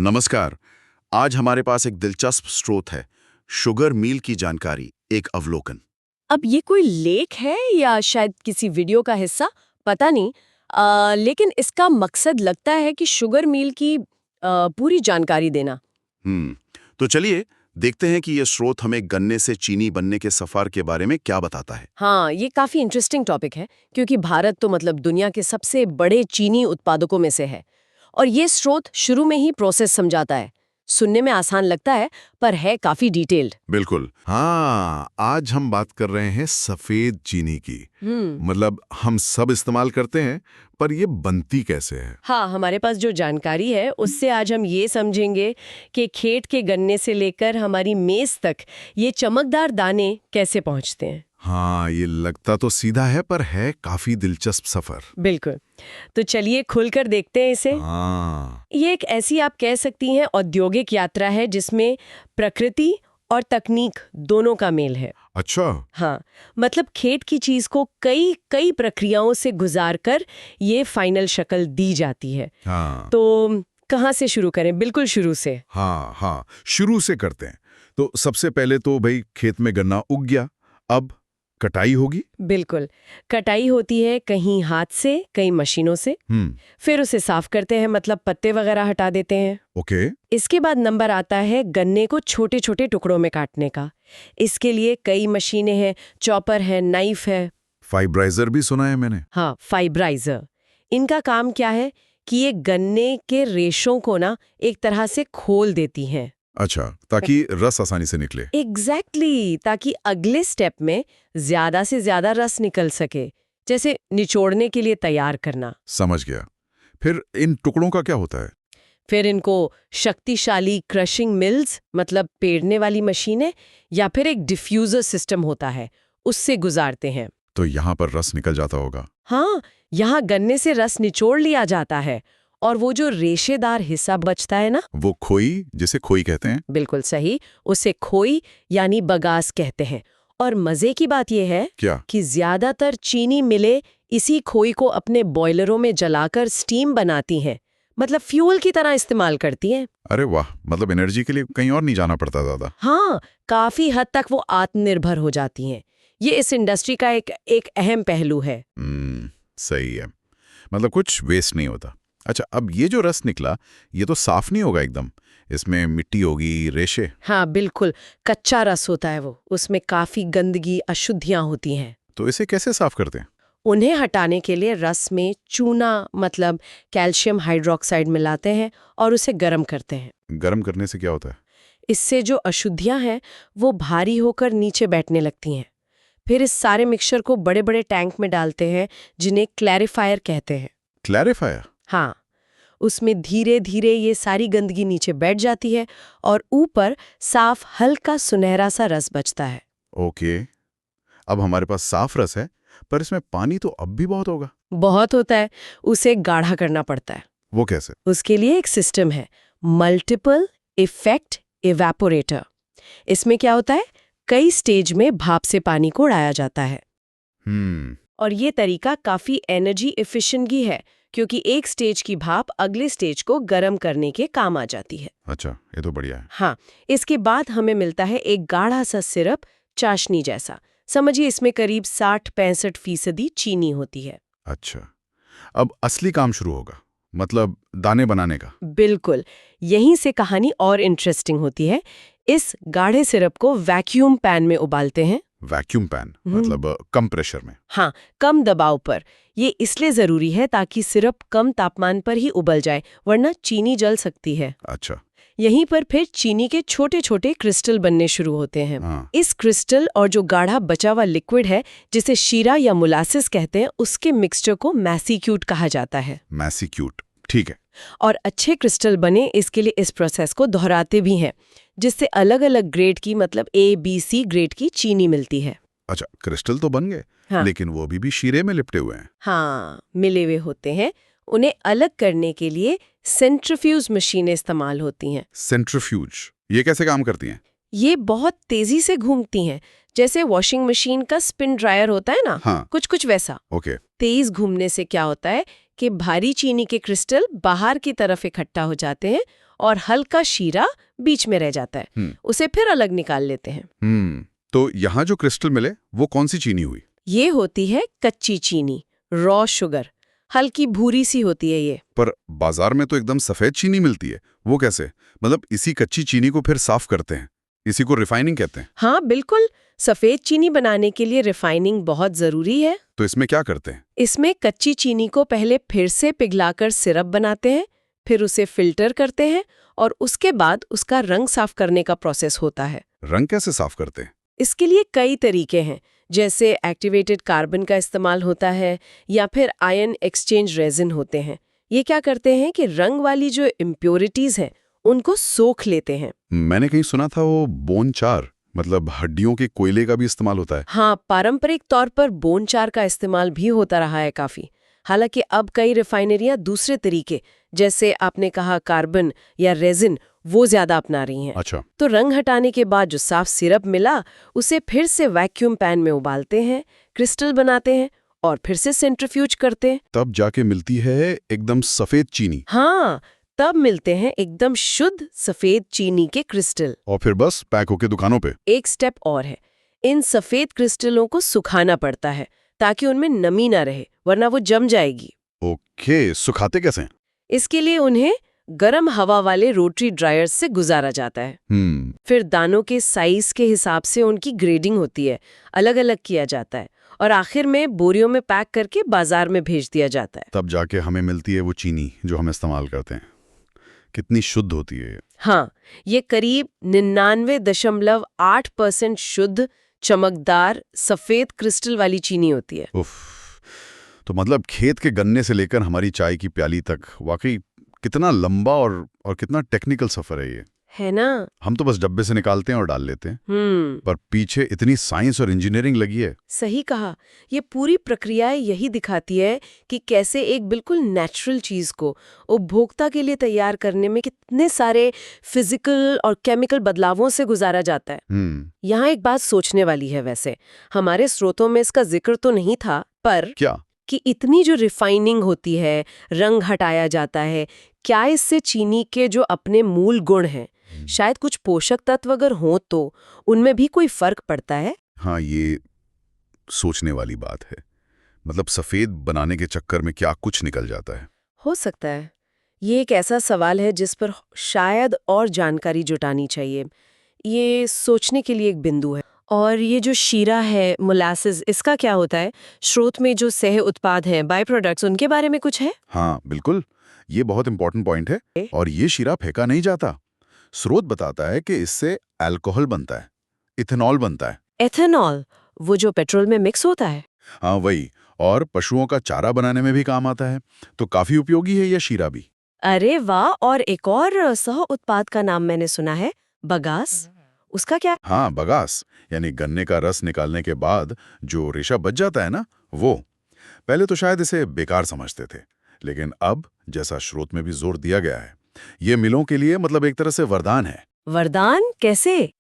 नमस्कार। आज हमारे पास एक दिलचस्प स्रोत है, शुगर मील की जानकारी, एक अवलोकन। अब ये कोई लेख है या शायद किसी वीडियो का हिस्सा, पता नहीं। लेकिन इसका मकसद लगता है कि शुगर मील की पूरी जानकारी देना। तो चलिए देखते हैं कि ये स्रोत हमें गन्ने से चीनी बनने के सफर के बारे में क्या बताता है। हाँ, ये काफी इंटरेस्टिंग टॉपिक है क्योंकि भारत तो मतलब दुनिया के सबसे बड़े चीनी उत्पादकों में से है। और ये स्रोत शुरू में ही प्रोसेस समझाता है। सुनने में आसान लगता है पर है काफी डिटेल्ड। बिल्कुल। हाँ, आज हम बात कर रहे हैं सफेद चीनी की। मतलब हम सब इस्तेमाल करते हैं, पर ये बनती कैसे है? हाँ, हमारे पास जो जानकारी है उससे आज हम ये समझेंगे कि खेत के गन्ने से लेकर हमारी मेज तक ये चमकदार दाने कैसे पहुंचते हैं। हाँ, ये लगता तो सीधा है, पर है काफी दिलचस्प सफर। बिल्कुल। तो चलिए खुलकर देखते हैं इसे। हाँ, ये एक ऐसी आप कह सकती हैं औद्योगिक यात्रा है जिसमें प्रकृति और तकनीक दोनों का मेल है। अच्छा। हाँ, मतलब खेत की चीज को कई कई प्रक्रियाओं से गुजार कर ये फाइनल शक्ल दी जाती है। हाँ, तो कहाँ से शुरू करें? बिल्कुल शुरू से। हाँ, हाँ, शुरू से करते हैं। तो सबसे पहले तो भाई खेत में गन्ना उग गया, अब कटाई होगी। बिल्कुल। कटाई होती है कहीं हाथ से, कहीं मशीनों से। फिर उसे साफ करते हैं, मतलब पत्ते वगैरह हटा देते हैं। ओके। इसके बाद नंबर आता है गन्ने को छोटे छोटे टुकड़ों में काटने का। इसके लिए कई मशीनें हैं, चॉपर है, नाइफ है। फाइब्राइजर भी सुना है मैंने। हाँ, फाइब्राइजर। इनका काम क्या है कि ये गन्ने के रेशों को ना एक तरह से खोल देती हैं। अच्छा, ताकि रस आसानी से निकले। एग्जैक्टली, ताकि अगले स्टेप में ज्यादा से ज्यादा रस निकल सके, जैसे निचोड़ने के लिए तैयार करना। समझ गया। फिर इन टुकड़ों का क्या होता है? फिर इनको शक्तिशाली क्रशिंग मिल्स, मतलब पेड़ने वाली मशीनें, या फिर एक डिफ्यूजर सिस्टम होता है, उससे गुजारते हैं। तो यहाँ पर रस निकल जाता होगा। हाँ, यहाँ गन्ने से रस निचोड़ लिया जाता है और वो जो रेशेदार हिस्सा बचता है ना, वो खोई, जिसे खोई कहते हैं। बिल्कुल सही, उसे खोई यानी बगास कहते हैं। और मजे की बात यह है क्या? कि ज्यादातर चीनी मिलें इसी खोई को अपने बॉयलरों में जलाकर स्टीम बनाती हैं, मतलब फ्यूल की तरह इस्तेमाल करती हैं। अरे वाह, मतलब एनर्जी के लिए कहीं और नहीं जाना पड़ता दादा। हाँ, काफी हद तक वो आत्मनिर्भर हो जाती हैं। ये इस इंडस्ट्री का एक अहम पहलू है। सही है। मतलब कुछ वेस्ट नहीं होता। अच्छा, अब ये जो रस निकला, ये तो साफ नहीं होगा एकदम। इसमें मिट्टी होगी, रेशे। हाँ बिल्कुल, कच्चा रस होता है वो, उसमें काफी गंदगी, अशुद्धियां होती हैं। तो इसे कैसे साफ करते हैं? उन्हें हटाने के लिए रस में चूना, मतलब कैल्शियम हाइड्रोक्साइड मिलाते हैं और उसे गर्म करते हैं। गर्म करने से क्या होता है? इससे जो अशुद्धियां हैं वो भारी होकर नीचे बैठने लगती हैं। फिर इस सारे मिक्सचर को बड़े बड़े टैंक में डालते हैं जिन्हें क्लैरिफायर कहते हैं। क्लैरिफायर? हाँ, उसमें धीरे धीरे ये सारी गंदगी नीचे बैठ जाती है और ऊपर साफ हल्का सुनहरा सा रस बचता है। ओके। अब हमारे पास साफ रस है, पर इसमें पानी तो अब भी बहुत होगा। बहुत होता है, उसे गाढ़ा करना पड़ता है। वो कैसे? उसके लिए एक सिस्टम है, मल्टीपल इफेक्ट इवेपोरेटर। इसमें क्या होता है, कई स्टेज में भाप से पानी को उड़ाया जाता है। और ये तरीका काफी एनर्जी एफिशिएंट भी है क्योंकि एक स्टेज की भाप अगले स्टेज को गर्म करने के काम आ जाती है। अच्छा, ये तो बढ़िया है। हाँ, इसके बाद हमें मिलता है एक गाढ़ा सा सिरप, चाशनी जैसा। समझिए इसमें करीब 60-65% चीनी होती है। अच्छा, अब असली काम शुरू होगा, मतलब दाने बनाने का। बिल्कुल, यहीं से कहानी और इंटरेस्टिंग होती है। इस गाढ़े सिरप को वैक्यूम पैन में उबालते हैं। वैक्यूम पैन मतलब कम प्रेशर में? हाँ, कम दबाव पर। ये इसलिए जरूरी है ताकि सिरप कम तापमान पर ही उबल जाए, वरना चीनी जल सकती है। अच्छा। यहीं पर फिर चीनी के छोटे छोटे क्रिस्टल बनने शुरू होते हैं। इस क्रिस्टल और जो गाढ़ा बचा हुआ लिक्विड है, जिसे शीरा या मोलासिस कहते हैं, उसके मिक्सचर को मैसीक्यूट कहा जाता है। मैसीक्यूट, ठीक है। और अच्छे क्रिस्टल बने इसके लिए इस प्रोसेस को दोहराते भी हैं, जिससे अलग अलग ग्रेड की, मतलब ABC ग्रेड की चीनी मिलती है। अच्छा, क्रिस्टल तो बन गए। हाँ। लेकिन वो भी शीरे में लिपटे हुए हैं। हाँ, मिले हुए होते हैं। उन्हें अलग करने के लिए सेंट्रीफ्यूज मशीनें इस्तेमाल होती हैं। सेंट्रीफ्यूज, ये कैसे काम करती हैं? ये बहुत तेजी से घूमती हैं, जैसे वॉशिंग मशीन का स्पिन ड्रायर होता है ना। हाँ। कुछ वैसा। ओके। तेज घूमने से क्या होता है कि भारी चीनी के क्रिस्टल बाहर की तरफ इकट्ठा हो जाते हैं और हल्का शीरा बीच में रह जाता है। उसे फिर अलग निकाल लेते हैं। तो यहाँ जो क्रिस्टल मिले वो कौन सी चीनी हुई? ये होती है कच्ची चीनी, रॉ शुगर। हल्की भूरी सी होती है ये। पर बाजार में तो एकदम सफेद चीनी मिलती है, वो कैसे? मतलब इसी कच्ची चीनी को फिर साफ करते हैं, इसी को रिफाइनिंग कहते हैं? हाँ बिल्कुल, सफेद चीनी बनाने के लिए रिफाइनिंग बहुत जरूरी है। तो इसमें क्या करते हैं? इसमें कच्ची चीनी को पहले फिर से पिघलाकर सिरप बनाते हैं, फिर उसे फिल्टर करते हैं और उसके बाद उसका रंग साफ करने का प्रोसेस होता है। रंग कैसे साफ करते हैं? इसके लिए कई तरीके हैं, जैसे एक्टिवेटेड कार्बन का इस्तेमाल होता है या फिर आयन एक्सचेंज रेजिन होते हैं। ये क्या करते हैं कि रंग वाली जो इम्प्योरिटीज हैं उनको सोख लेते हैं। मैंने कहीं सुना था वो बोन चार, मतलब हड्डियों के कोयले का भी इस्तेमाल होता है। हाँ, पारंपरिक तौर पर बोन चार का इस्तेमाल भी होता रहा है काफी। हालांकि अब कई रिफाइनरियां दूसरे तरीके, जैसे आपने कहा कार्बन या रेजिन, वो ज्यादा अपना रही हैं। अच्छा। तो रंग हटाने के बाद जो साफ सिरप मिला उसे फिर से वैक्यूम पैन में उबालते हैं, क्रिस्टल बनाते हैं और फिर से सेंट्रीफ्यूज करते हैं। तब जाके मिलती है एकदम सफेद चीनी। हाँ, तब मिलते हैं एकदम शुद्ध सफेद चीनी के क्रिस्टल। और फिर बस पैक होके दुकानों पे। एक स्टेप और है, इन सफेद क्रिस्टलों को सुखाना पड़ता है ताकि उनमें नमी ना रहे, वरना वो जम जाएगी। ओके, सुखाते कैसे? इसके लिए उन्हें गर्म हवा वाले रोटरी ड्रायर्स से गुजारा जाता है। फिर दानों के साइज के हिसाब से उनकी ग्रेडिंग होती है, अलग अलग किया जाता है और आखिर में बोरियों में पैक करके बाजार में भेज दिया जाता है। तब जाके हमें मिलती है वो चीनी जो हम इस्तेमाल करते हैं। कितनी शुद्ध होती है ये? हाँ, ये करीब 99.8% शुद्ध, चमकदार, सफेद क्रिस्टल वाली चीनी होती है। उफ, तो मतलब खेत के गन्ने से लेकर हमारी चाय की प्याली तक वाकई कितना लंबा और कितना टेक्निकल सफर है ये, है ना? हम तो बस डब्बे से निकालते हैं और डाल लेते हैं, पर पीछे इतनी साइंस और इंजीनियरिंग लगी है। सही कहा, ये पूरी प्रक्रिया यही दिखाती है कि कैसे एक बिल्कुल नेचुरल चीज को उपभोक्ता के लिए तैयार करने में कितने सारे फिजिकल और केमिकल बदलावों से गुजारा जाता है। यहाँ एक बात सोचने वाली है, वैसे हमारे स्रोतों में इसका जिक्र तो नहीं था, पर क्या कि इतनी जो रिफाइनिंग होती है, रंग हटाया जाता है, क्या इससे चीनी के जो अपने मूल गुण हैं, शायद कुछ पोषक तत्व अगर हों तो उनमें भी कोई फर्क पड़ता है? हाँ, ये सोचने वाली बात है। मतलब सफेद बनाने के चक्कर में क्या कुछ निकल जाता है? हो सकता है। ये एक ऐसा सवाल है जिस पर शायद और जानकारी जुटानी चाहिए। ये सोचने के लिए एक बिंदु है। और ये जो शीरा है, मोलासेस, इसका क्या होता है? स्रोत में जो सह उत्पाद हैं, बाय प्रोडक्ट्स, उनके बारे में कुछ है? हाँ बिल्कुल, ये बहुत इंपॉर्टेंट पॉइंट है। और ये शीरा फेंका नहीं जाता। स्रोत बताता है कि इससे अल्कोहल बनता है, इथेनॉल बनता है। एथेनॉल, वो जो पेट्रोल में मिक्स होता है? हाँ वही, और पशुओं का चारा बनाने में भी काम आता है। तो काफी उपयोगी है ये शीरा भी। अरे वाह! और एक और सह उत्पाद का नाम मैंने सुना है, बगास। उसका क्या? हाँ, बगास, यानी गन्ने का रस निकालने के बाद जो रेशा बच जाता है ना, वो। पहले तो शायद इसे बेकार समझते थे, लेकिन अब जैसा स्रोत में भी जोर दिया गया है, ये मिलों के लिए मतलब एक तरह से वरदान है। वरदान कैसे?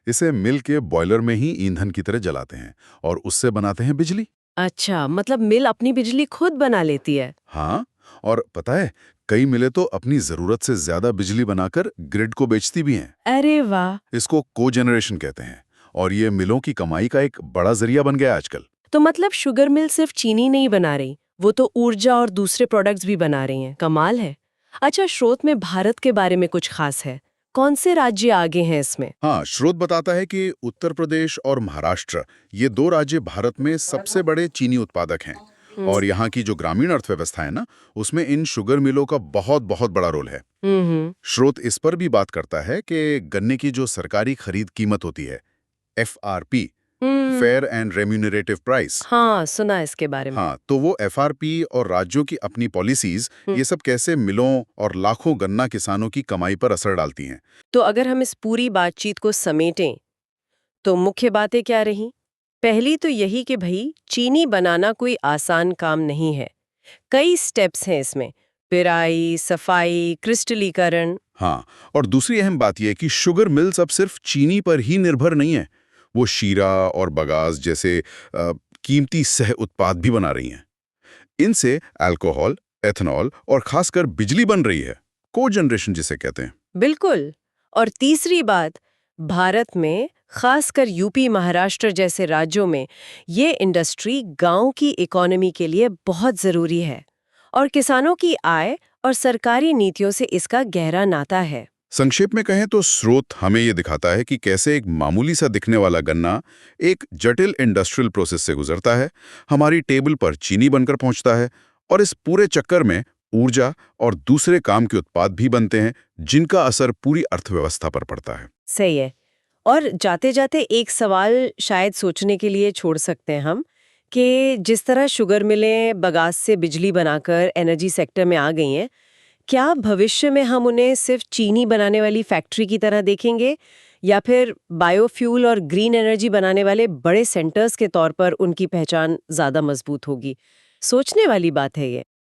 इसे मिल के बॉयलर में ही ईंधन की तरह जलाते हैं और उससे बनाते हैं बिजली। अच्छा, मतलब मिल अपनी बिजली खुद बना लेती है? हाँ, और पता है, कई मिलें तो अपनी जरूरत से ज्यादा बिजली बनाकर ग्रिड को बेचती भी हैं। अरे वाह! इसको कोजेनरेशन कहते हैं और ये मिलों की कमाई का एक बड़ा जरिया बन गया आजकल। तो मतलब शुगर मिल सिर्फ चीनी नहीं बना रही, वो तो ऊर्जा और दूसरे प्रोडक्ट्स भी बना रही हैं। कमाल है। अच्छा, स्रोत में भारत के बारे में कुछ खास है? कौन से राज्य आगे हैं इसमें? हाँ, स्रोत बताता है कि उत्तर प्रदेश और महाराष्ट्र, ये 2 राज्य भारत में सबसे बड़े चीनी उत्पादक हैं। और यहाँ की जो ग्रामीण अर्थव्यवस्था है ना, उसमें इन शुगर मिलों का बहुत बहुत बड़ा रोल है। स्रोत इस पर भी बात करता है कि गन्ने की जो सरकारी खरीद कीमत होती है, FRP, fair and remunerative price. हाँ, सुना इसके बारे में। हाँ, तो वो FRP और राज्यों की अपनी पॉलिसीज, ये सब कैसे मिलों और लाखों गन्ना किसानों की कमाई पर असर डालती हैं। तो अगर हम इस पूरी बातचीत को समेटें, तो मुख्य बातें क्या रही? पहली तो यही कि भाई, चीनी बनाना कोई आसान काम नहीं है। कई स्टेप्स हैं इसमें, पिराई, सफाई, क्रिस्टलीकरण। हाँ, और दूसरी अहम बात यह है कि शुगर मिल्स अब सिर्फ चीनी पर ही निर्भर नहीं है, वो शीरा और बगास जैसे कीमती सह उत्पाद भी बना रही हैं। इनसे अल्कोहल, एथेनॉल और खासकर बिजली बन रही है, कोजनरेशन जिसे कहते हैं। बिल्कुल। और तीसरी बात, भारत में खासकर यूपी महाराष्ट्र जैसे राज्यों में ये इंडस्ट्री गांव की इकोनॉमी के लिए बहुत ज़रूरी है और किसानों की आय और सरकारी नीतियों से इसका गहरा नाता है। संक्षेप में कहें तो स्रोत हमें ये दिखाता है कि कैसे एक मामूली सा दिखने वाला गन्ना एक जटिल इंडस्ट्रियल प्रोसेस से गुजरता है, हमारी टेबल पर चीनी बनकर पहुंचता है और इस पूरे चक्कर में ऊर्जा और दूसरे काम के उत्पाद भी बनते हैं जिनका असर पूरी अर्थव्यवस्था पर पड़ता है। सही है। और जाते जाते एक सवाल शायद सोचने के लिए छोड़ सकते हैं हम कि जिस तरह शुगर मिलें बगास से बिजली बनाकर एनर्जी सेक्टर में आ गई हैं, क्या भविष्य में हम उन्हें सिर्फ चीनी बनाने वाली फैक्ट्री की तरह देखेंगे या फिर बायोफ्यूल और ग्रीन एनर्जी बनाने वाले बड़े सेंटर्स के तौर पर उनकी पहचान ज़्यादा मजबूत होगी? सोचने वाली बात है ये।